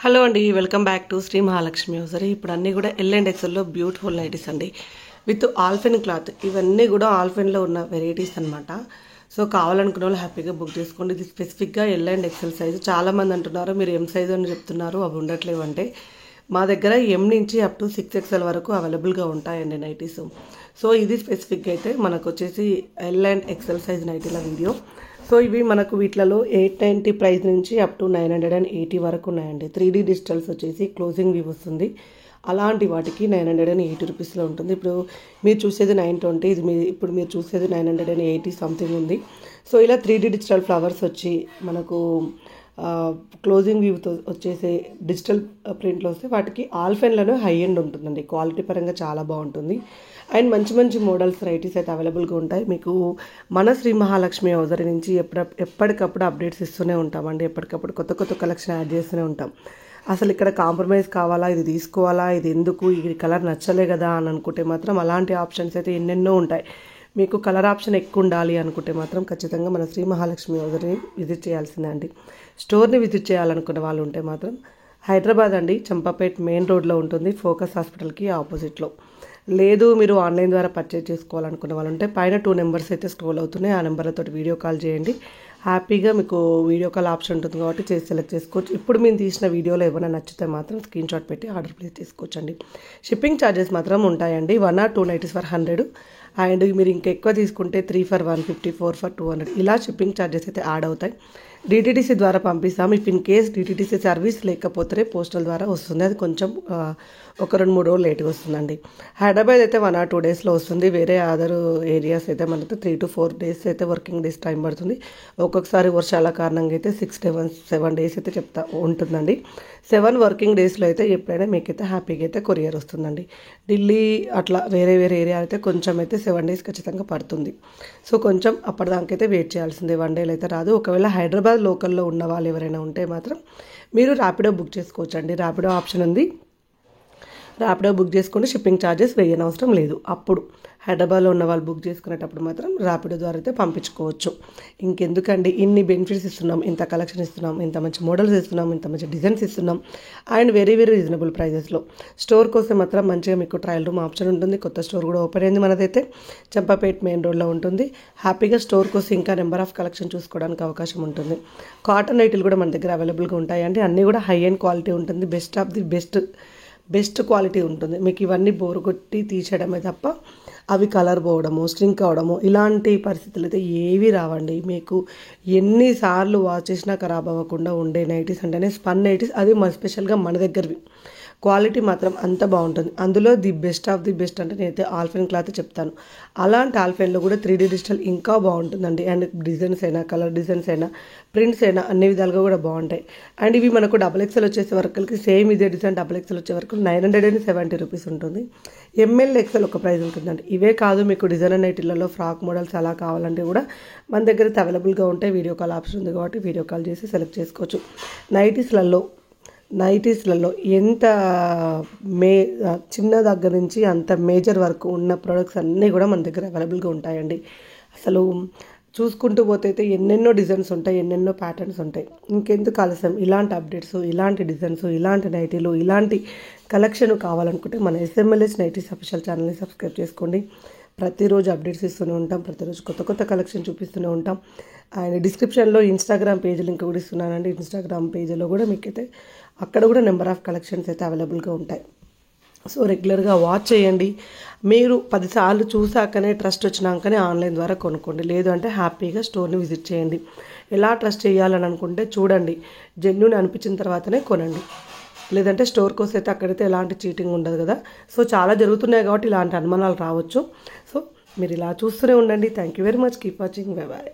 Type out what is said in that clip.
Hello అండి, welcome back to Shri Mahalakshmi hosiery. ఇప్పుడు అన్నీ కూడా ఎల్ అండ్ ఎక్సెల్లో బ్యూటిఫుల్ నైటీస్ అండి, విత్ ఆల్ఫెన్ క్లాత్. ఇవన్నీ కూడా ఆల్ఫెన్లో ఉన్న వెరైటీస్ అనమాట. సో కావాలనుకున్న వాళ్ళు హ్యాపీగా బుక్ చేసుకోండి. ఇది స్పెసిఫిక్గా ఎల్ అండ్ ఎక్సెల్ సైజు. చాలామంది అంటున్నారు మీరు ఎం సైజు అని చెప్తున్నారు, అవి ఉండట్లేవు అంటే మా దగ్గర ఎం నుంచి అప్ టు 6XL వరకు అవైలబుల్గా ఉంటాయండి నైటీస్. సో ఇది స్పెసిఫిక్గా అయితే మనకు వచ్చేసి ఎల్ అండ్ ఎక్సెల్ సైజ్ నైటీల వీడియో. సో ఇవి మనకు వీటిలలో 890 ప్రైస్ నుంచి అప్ టు 980 వరకు ఉన్నాయండి. 3D డిజిటల్స్ వచ్చేసి క్లోజింగ్ వ్యూ వస్తుంది. అలాంటి వాటికి 980 రూపీస్లో ఉంటుంది. ఇప్పుడు మీరు చూసేది 920, ఇది ఇప్పుడు మీరు చూసేది 980 సంథింగ్ ఉంది. సో ఇలా 3D డిజిటల్ ఫ్లవర్స్ వచ్చి మనకు క్లోజింగ్ వ్యూతో వచ్చేసే డిజిటల్ ప్రింట్లో వస్తే వాటికి ఆల్ఫెన్లోనే హై ఎండ్ ఉంటుందండి. క్వాలిటీ పరంగా చాలా బాగుంటుంది. అండ్ మంచి మంచి మోడల్స్ వెరైటీస్ అయితే అవైలబుల్గా ఉంటాయి. మీకు మన శ్రీ మహాలక్ష్మి హౌసరీ నుంచి ఎప్పటికప్పుడు అప్డేట్స్ ఇస్తూనే ఉంటామండి. ఎప్పటికప్పుడు కొత్త కొత్త కలెక్షన్ యాడ్ చేస్తూనే ఉంటాం. అసలు ఇక్కడ కాంప్రమైజ్ కావాలా, ఇది తీసుకోవాలా, ఇది ఎందుకు, ఈ కలర్ నచ్చలే కదా అని అనుకుంటే మాత్రం అలాంటి ఆప్షన్స్ అయితే ఎన్నెన్నో ఉంటాయి. మీకు కలర్ ఆప్షన్ ఎక్కువ ఉండాలి అనుకుంటే మాత్రం ఖచ్చితంగా మన శ్రీ మహాలక్ష్మి హౌసరీని విజిట్ చేయాల్సిందే అండి. స్టోర్ని విజిట్ చేయాలనుకునే వాళ్ళు ఉంటే మాత్రం హైదరాబాద్ అండి, చంపాపేట్ మెయిన్ రోడ్లో ఉంటుంది, ఫోకస్ హాస్పిటల్కి ఆపోజిట్లో. లేదు మీరు ఆన్లైన్ ద్వారా పర్చేజ్ చేసుకోవాలనుకునే వాళ్ళు ఉంటే పైన 2 నెంబర్స్ అయితే స్క్రోల్ అవుతున్నాయి. ఆ నెంబర్లతో వీడియో కాల్ చేయండి. హ్యాపీగా మీకు వీడియో కాల్ ఆప్షన్ ఉంటుంది కాబట్టి చేసి సెలెక్ట్ చేసుకోవచ్చు. ఇప్పుడు మేము తీసిన వీడియోలో ఏమైనా నచ్చితే మాత్రం స్క్రీన్ షాట్ పెట్టి ఆర్డర్ ప్లేస్ చేసుకోవచ్చండి. షిప్పింగ్ ఛార్జెస్ మాత్రం ఉంటాయండి. 1 or 2 నైటీస్ ఫర్ 100. అండ్ మీరు ఇంకా ఎక్కువ తీసుకుంటే 3 for 150, 4 for 200 ఇలా షిప్పింగ్ ఛార్జెస్ అయితే యాడ్ అవుతాయి. డిటిడిసి ద్వారా పంపిస్తాం. If in case DTDC service లేకపోతే పోస్టల్ ద్వారా వస్తుంది. అది కొంచెం ఒక 2-3 రోజులు లేట్గా వస్తుందండి. హైదరాబాద్ అయితే 1 or 2 డేస్లో వస్తుంది. వేరే అదర్ ఏరియాస్ అయితే మనకు 3 to 4 డేస్ అయితే వర్కింగ్ డేస్ టైం పడుతుంది. ఒక్కొక్కసారి వర్షాల కారణంగా అయితే 6-7 డేస్ అయితే ఉంటుందండి. 7 వర్కింగ్ డేస్లో అయితే ఎప్పుడైనా మీకైతే హ్యాపీగా అయితే కొరియర్ వస్తుందండి. ఢిల్లీ అట్లా వేరే ఏరియా అయితే కొంచెం అయితే 7 డేస్ ఖచ్చితంగా పడుతుంది. సో కొంచెం అప్పటిదాకైతే వెయిట్ చేయాల్సిందే, 1 డేలో అయితే రాదు. ఒకవేళ హైదరాబాద్ లోకల్లో ఉన్న వాళ్ళు ఎవరైనా ఉంటే మాత్రం మీరు ర్యాపిడో బుక్ చేసుకోవచ్చండి. ర్యాపిడో ఆప్షన్ ఉంది. ర్యాపిడో బుక్ చేసుకుంటే షిప్పింగ్ ఛార్జెస్ వేయనవసరం లేదు. అప్పుడు హైదరాబాద్లో ఉన్న వాళ్ళు బుక్ చేసుకునేటప్పుడు మాత్రం ర్యాపిడో ద్వారా అయితే పంపించుకోవచ్చు. ఇంకెందుకండి, ఇన్ని బెనిఫిట్స్ ఇస్తున్నాం, ఇంత కలెక్షన్ ఇస్తున్నాం, ఇంత మంచి మోడల్స్ ఇస్తున్నాం, ఇంత మంచి డిజైన్స్ ఇస్తున్నాం, అండ్ వెరీ వెరీ రీజనబుల్ ప్రైజెస్లో. స్టోర్ కోసం మాత్రం మంచిగా మీకు ట్రయల్ రూమ్ ఆప్షన్ ఉంటుంది. కొత్త స్టోర్ కూడా ఓపెన్ అయింది మనదైతే, చంపాపేట్ మెయిన్ రోడ్లో ఉంటుంది. హ్యాపీగా స్టోర్ కోసం ఇంకా నెంబర్ ఆఫ్ కలెక్షన్ చూసుకోవడానికి అవకాశం ఉంటుంది. కాటన్ నైటీలు కూడా మన దగ్గర అవైలబుల్గా ఉంటాయండి. అన్నీ కూడా హై అండ్ క్వాలిటీ ఉంటుంది. Best of the best quality ఉంటుంది. మీకు ఇవన్నీ బోరు కొట్టి తీసేయడమే తప్ప అవి కలర్ పోవడము, స్ట్రింక్ అవడము ఇలాంటి పరిస్థితులు అయితే ఏవి రావండి. మీకు ఎన్నిసార్లు వాష్ చేసినా ఖరాబ్ అవ్వకుండా ఉండే నైటీస్ అంటేనే స్పన్ నైటీస్. అది స్పెషల్గా మన దగ్గరవి. క్వాలిటీ మాత్రం అంత బాగుంటుంది. అందులో the best of the best అంటే నేనైతే ఆల్ఫెన్ క్లాత్ చెప్తాను. అలాంటి ఆల్ఫెన్లో కూడా 3D డిజిటల్ ఇంకా బాగుంటుందండి. అండ్ డిజైన్స్ అయినా, కలర్ డిజైన్స్ అయినా, ప్రింట్స్ అయినా అన్ని విధాలుగా కూడా బాగుంటాయి. అండ్ ఇవి మనకు XXL వచ్చేసే వరకు సేమ్ ఇదే డిజైన్ XXL వచ్చే వరకు 970 రూపీస్ ఉంటుంది. ML XL ఒక ప్రైస్ ఉంటుందండి. ఇవే కాదు, మీకు డిజైనర్ నైటీలలో ఫ్రాక్ మోడల్స్ అలా కావాలంటే కూడా మన దగ్గర అవైలబుల్గా ఉంటాయి. వీడియో కాల్ ఆప్షన్ ఉంది కాబట్టి వీడియో కాల్ చేసి సెలెక్ట్ చేసుకోవచ్చు. నైటీస్లలో ఎంత చిన్న దగ్గర నుంచి అంత మేజర్ వరకు ఉన్న ప్రొడక్ట్స్ అన్నీ కూడా మన దగ్గర అవైలబుల్గా ఉంటాయండి. అసలు చూసుకుంటూ పోతే అయితే ఎన్నెన్నో డిజైన్స్ ఉంటాయి, ఎన్నెన్నో ప్యాటర్న్స్ ఉంటాయి. ఇంకెందుకు ఆలస్యం, ఇలాంటి అప్డేట్స్, ఇలాంటి డిజైన్స్, ఇలాంటి నైటీలు, ఇలాంటి కలెక్షన్ కావాలనుకుంటే మన SMLH నైటీస్ అఫీషియల్ ఛానల్ని సబ్స్క్రైబ్ చేసుకోండి. ప్రతిరోజు అప్డేట్స్ ఇస్తూనే ఉంటాం, ప్రతిరోజు కొత్త కొత్త కలెక్షన్ చూపిస్తూనే ఉంటాం. అండ్ డిస్క్రిప్షన్లో ఇన్స్టాగ్రామ్ పేజ్ లింక్ కూడా ఇస్తున్నానండి. ఇన్స్టాగ్రామ్ పేజ్లో కూడా మీకైతే అక్కడ కూడా నెంబర్ ఆఫ్ కలెక్షన్స్ అయితే అవైలబుల్గా ఉంటాయి. సో రెగ్యులర్గా వాచ్ చేయండి. మీరు 10 సార్లు చూసాకనే ట్రస్ట్ వచ్చినాకనే ఆన్లైన్ ద్వారా కొనుక్కోండి. లేదు అంటే హ్యాపీగా స్టోర్ని విజిట్ చేయండి. ఎలా ట్రస్ట్ చేయాలని అనుకుంటే చూడండి, జెన్యూన్ అనిపించిన తర్వాతనే కొనండి. లేదంటే స్టోర్కి వస్తే అయితే అక్కడైతే ఎలాంటి చీటింగ్ ఉండదు కదా. సో చాలా జరుగుతున్నాయి కాబట్టి ఇలాంటి అనుమానాలు రావచ్చు. సో మీరు ఇలా చూస్తూనే ఉండండి. Thank you very much. Keep watching. Bye bye.